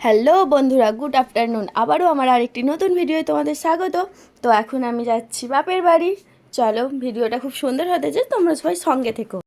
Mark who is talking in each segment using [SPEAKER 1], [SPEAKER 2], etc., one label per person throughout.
[SPEAKER 1] Hello বন্ধুরা, good afternoon. আবারও আমার আরেকটি নতুন ভিডিওয় তোমাদের স্বাগত। তো এখন আমি যাচ্ছি বাপের বাড়ি। চলো, ভিডিওটা খুব সুন্দর হতে যে তোমরা সবাই সঙ্গে থেকো।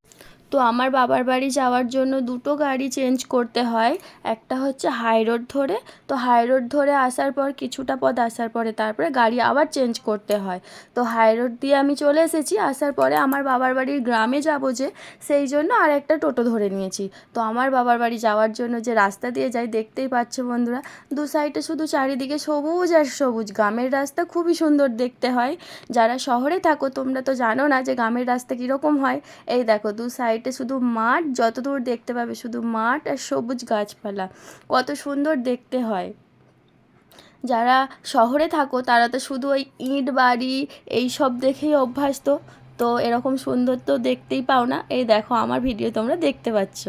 [SPEAKER 1] তো আমার বাবার বাড়ি যাওয়ার জন্য দুটো গাড়ি চেঞ্জ করতে হয়। একটা হচ্ছে হাই রোড ধরে, তো হাই রোড ধরে আসার পর কিছুটা পথ আসার পরে তারপরে গাড়ি আবার চেঞ্জ করতে হয়। তো হাই রোড দিয়ে আমি চলে এসেছি। আসার পরে আমার বাবার বাড়ির গ্রামে যাব যে, সেই জন্য আর একটা টোটো ধরে নিয়েছি। তো আমার বাবার বাড়ি যাওয়ার জন্য যে রাস্তা দিয়ে যাই দেখতেই পাচ্ছ বন্ধুরা, দু সাইডে শুধু চারিদিকে সবুজ আর সবুজ। গ্রামের রাস্তা খুবই সুন্দর দেখতে হয়। যারা শহরে থাকো তোমরা তো জানো না যে গ্রামের রাস্তা কীরকম হয়। এই দেখো, দু সাইডে শুধু মাঠ, যতদূর দেখতে পাবে শুধু মাঠ আর সবুজ গাছপালা, কত সুন্দর দেখতে হয়। যারা শহরে থাকো তারা তো শুধু ওই ইট বাড়ি এই সব দেখেই অভ্যস্ত। তো এরকম সুন্দর তো দেখতেই পাও না। এই দেখো, আমার ভিডিও তোমরা দেখতে পাচ্ছ।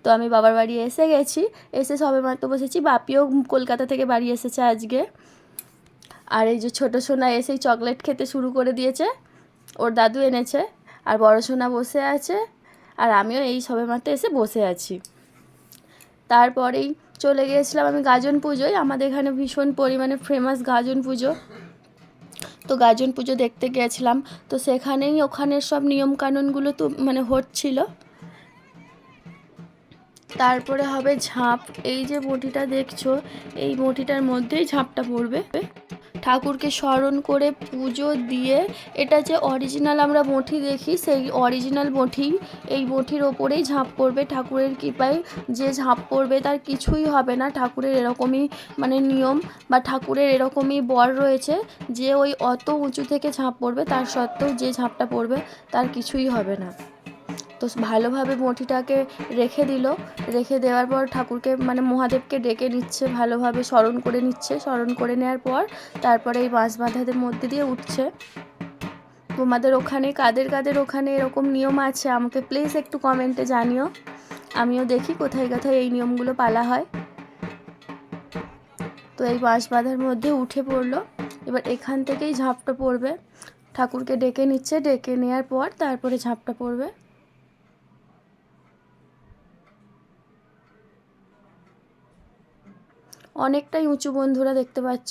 [SPEAKER 1] তো আমি বাবার বাড়ি এসে গেছি। এসে সবেমাত্র বসেছি। বাপিও কলকাতা থেকে বাড়ি এসেছে আজকে। আর এই যে ছোটো সোনা এসেই চকলেট খেতে শুরু করে দিয়েছে, ওর দাদু এনেছে। আর বড় সোনা বসে আছে, আর আমিও এই সবেমাত্র এসে বসে আছি। তারপরেই চলে গিয়েছিলাম আমি গাজন পুজোয়। আমাদের এখানে ভীষণ পরিমাণে ফেমাস গাজন পুজো। তো গাজন পুজো দেখতে গিয়েছিলাম। তো সেখানেই ওখানের সব নিয়মকানুনগুলো তো হচ্ছিল। তারপরে হবে ঝাঁপ। এই যে বটিটা দেখছো, এই বটিটার মধ্যেই ঝাঁপটা পড়বে। ঠাকুরকে স্মরণ করে পুজো দিয়ে, এটা যে অরিজিনাল আমরা বঁটি দেখি, সেই অরিজিনাল বঁটি, এই বঁটির ওপরেই ঝাঁপ পড়বে। ঠাকুরের কৃপায় যে ঝাঁপ পড়বে তার কিছুই হবে না। ঠাকুরের এরকমই নিয়ম, বা ঠাকুরের এরকমই বর রয়েছে যে ওই অত উঁচু থেকে ঝাঁপ পড়বে, তার সত্ত্বেও যে ঝাঁপটা পড়বে তার কিছুই হবে না। তো ভালোভাবে বঁটিটাকে রেখে দিল। রেখে দেওয়ার পর ঠাকুরকে মহাদেবকে ডেকে নিচ্ছে, ভালোভাবে স্মরণ করে নিচ্ছে। স্মরণ করে নেওয়ার পর তারপরে এই বাঁশ বাঁধাদের মধ্যে দিয়ে উঠছে। তোমাদের ওখানে কাদের কাদের ওখানে এরকম নিয়ম আছে আমাকে প্লিজ একটু কমেন্টে জানিও। আমিও দেখি কোথায় কোথায় এই নিয়মগুলো পালা হয়। তো এই বাঁশ বাঁধার মধ্যে উঠে পড়লো। এবার এখান থেকেই ঝাঁপটা পড়বে। ঠাকুরকে ডেকে নিচ্ছে, ডেকে নেওয়ার পর তারপরে ঝাঁপটা পড়বে। অনেকটাই উঁচু বন্ধুরা, দেখতে পাচ্ছ।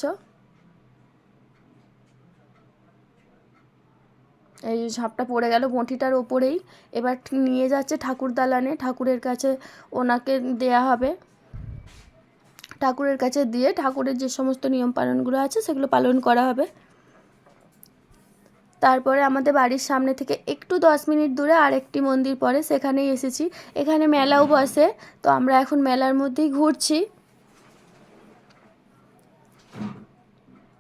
[SPEAKER 1] এই ঝাঁপটা পড়ে গেল বঁটিটার ওপরেই। এবার নিয়ে যাচ্ছে ঠাকুর দালানে, ঠাকুরের কাছে ওনাকে দেয়া হবে। ঠাকুরের কাছে দিয়ে ঠাকুরের যে সমস্ত নিয়ম পালনগুলো আছে সেগুলো পালন করা হবে। তারপরে আমাদের বাড়ির সামনে থেকে একটু 10 মিনিট দূরে আরেকটি মন্দির পড়ে, সেখানেই এসেছি। এখানে মেলাও বসে। তো আমরা এখন মেলার মধ্যেই ঘুরছি।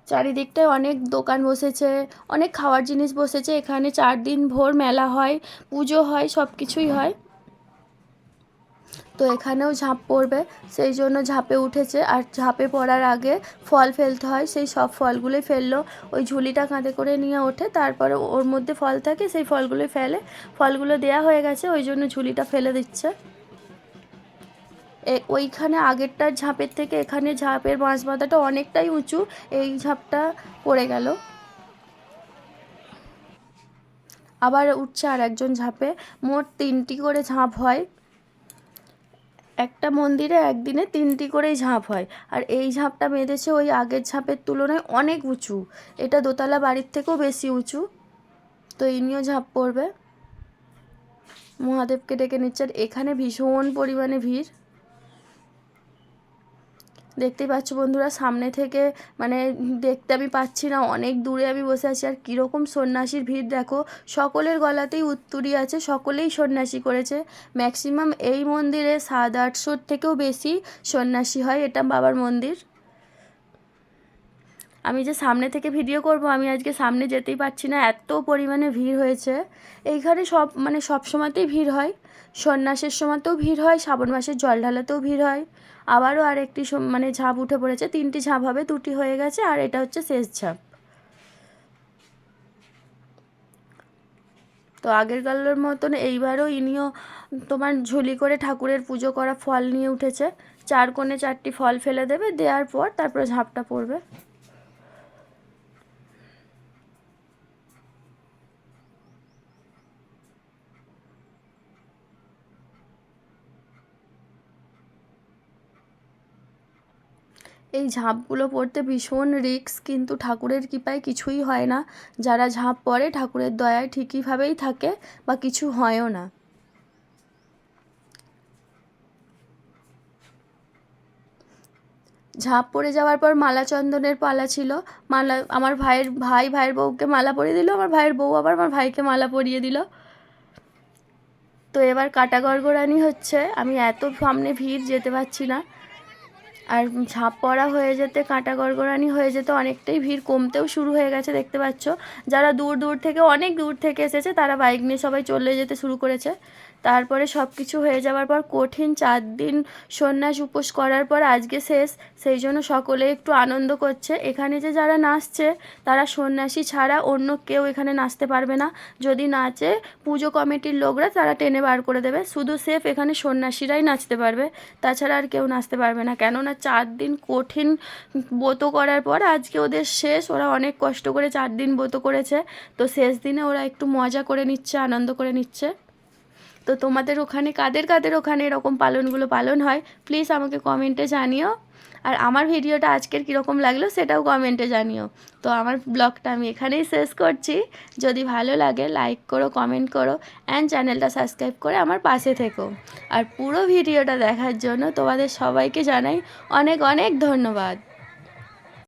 [SPEAKER 1] চারিদিকটায় অনেক দোকান বসেছে, অনেক খাওয়ার জিনিস বসেছে। এখানে 4 দিন ভোর মেলা হয়, পুজো হয়, সব কিছুই হয়। তো এখানেও ঝাঁপ পড়বে, সেই জন্য ঝাঁপে উঠেছে। আর ঝাঁপে পড়ার আগে ফল ফেলতে হয়, সেই সব ফলগুলোই ফেললো। ওই ঝুলিটা কাঁধে করে নিয়ে ওঠে, তারপরে ওর মধ্যে ফল থাকে, সেই ফলগুলোই ফেলে। ফলগুলো দেয়া হয়ে গেছে, ওই জন্য ঝুলিটা ফেলে দিচ্ছে। ওইখানে আগেরটার ঝাঁপের থেকে এখানে ঝাঁপের বাঁশ বাঁধাটা অনেকটাই উঁচু। এই ঝাঁপটা পড়ে গেল। আবার উঠছে আর একজন ঝাঁপে। মোট 3টি করে ঝাঁপ হয়। একটা মন্দিরে একদিনে 3টি করেই ঝাঁপ হয়। আর এই ঝাঁপটা বেঁধেছে ওই আগের ঝাঁপের তুলনায় অনেক উঁচু। এটা দোতলা বাড়ির থেকেও বেশি উঁচু। তো ইনিও ঝাঁপ পড়বে। মহাদেবকে ডেকে নিচ্ছে। এখানে ভীষণ পরিমাণে ভিড়, দেখতেই পাচ্ছ বন্ধুরা। সামনে থেকে দেখতে আমি পাচ্ছি না, অনেক দূরে আমি বসে আছি। আর কীরকম সন্ন্যাসীর ভিড় দেখো, সকলের গলাতেই উত্তুরি আছে, সকলেই সন্ন্যাসী করেছে। ম্যাক্সিমাম এই মন্দিরে 700-800 থেকেও বেশি সন্ন্যাসী হয়। এটা বাবার মন্দির। আমি যে সামনে থেকে ভিডিও করব, আমি আজকে সামনে যেতেই পারছি না, এত পরিমাণে ভিড় হয়েছে। এইখানে সব সময়তেই ভিড় হয়। সন্ন্যাসের সময়তেও ভিড় হয়, শ্রাবণ মাসের জল ঢালাতেও ভিড় হয়। আবারও আরেকটি ঝাঁপ উঠে পড়েছে। 3টি ঝাঁপ হবে, 2টি হয়ে গেছে, আর এটা হচ্ছে শেষ ঝাঁপ। তো আগের কালের মতন এইবারও ইনিও তোমার ঝুলি করে ঠাকুরের পুজো করা ফল নিয়ে উঠেছে। 4 কোণে 4টি ফল ফেলে দেবে, দেওয়ার পর তারপরে ঝাঁপটা পড়বে। এই ঝাঁপগুলো পড়তে ভীষণ রিস্ক, কিন্তু ঠাকুরের কৃপায় কিছুই হয় না। যারা ঝাঁপ পড়ে ঠাকুরের দয়ায় ঠিকইভাবেই থাকে বা কিছু হয়ও না। ঝাঁপ পড়ে যাওয়ার পর মালা চন্দনের পালা ছিল। মালা আমার ভাইয়ের বউকে মালা পরিয়ে দিল, আমার ভাইয়ের বউ আবার আমার ভাইকে মালা পরিয়ে দিল। তো এবার কাটা গড়গড়ানি হচ্ছে। আমি এত সামনে ভিড় যেতে পারছি না, আর ঝাঁপ পড়া হয়ে যেতে কাঁটা গড়গড়ানি হয়ে যেতে অনেকটাই ভিড় কমতেও শুরু হয়ে গেছে, দেখতে পাচ্ছ। যারা দূর দূর থেকে, অনেক দূর থেকে এসেছে তারা বাইক নিয়ে সবাই চলে যেতে শুরু করেছে। তারপরে সব কিছু হয়ে যাওয়ার পর কঠিন 4 দিন সন্ন্যাস উপোস করার পর আজকে শেষ, সেই জন্য সকলে একটু আনন্দ করছে। এখানে যে যারা নাচছে তারা সন্ন্যাসী ছাড়া অন্য কেউ এখানে নাচতে পারবে না। যদি নাচে পুজো কমিটির লোকরা তারা টেনে বার করে দেবে, শুধু সেফ এখানে সন্ন্যাসীরাই নাচতে পারবে, তাছাড়া আর কেউ নাচতে পারবে না। কেননা 4 দিন কঠিন ব্রত করার পর আজকে ওদের শেষ। ওরা অনেক কষ্ট করে 4 দিন ব্রত করেছে, তো শেষ দিনে ওরা একটু মজা করে নিচ্ছে, আনন্দ করে নিচ্ছে। তো তোমাদের ওখানে কাদের কাদের ওখানে এরকম পালনগুলো পালন হয় প্লিজ আমাকে কমেন্টে জানিও। আর আমার ভিডিওটা আজকের কীরকম লাগলো সেটাও কমেন্টে জানিও। তো আমার ব্লগটা আমি এখানেই শেষ করছি। যদি ভালো লাগে লাইক করো, কমেন্ট করো, অ্যান্ড চ্যানেলটা সাবস্ক্রাইব করে আমার পাশে থেকো। আর পুরো ভিডিওটা দেখার জন্য তোমাদের সবাইকে জানাই অনেক অনেক ধন্যবাদ।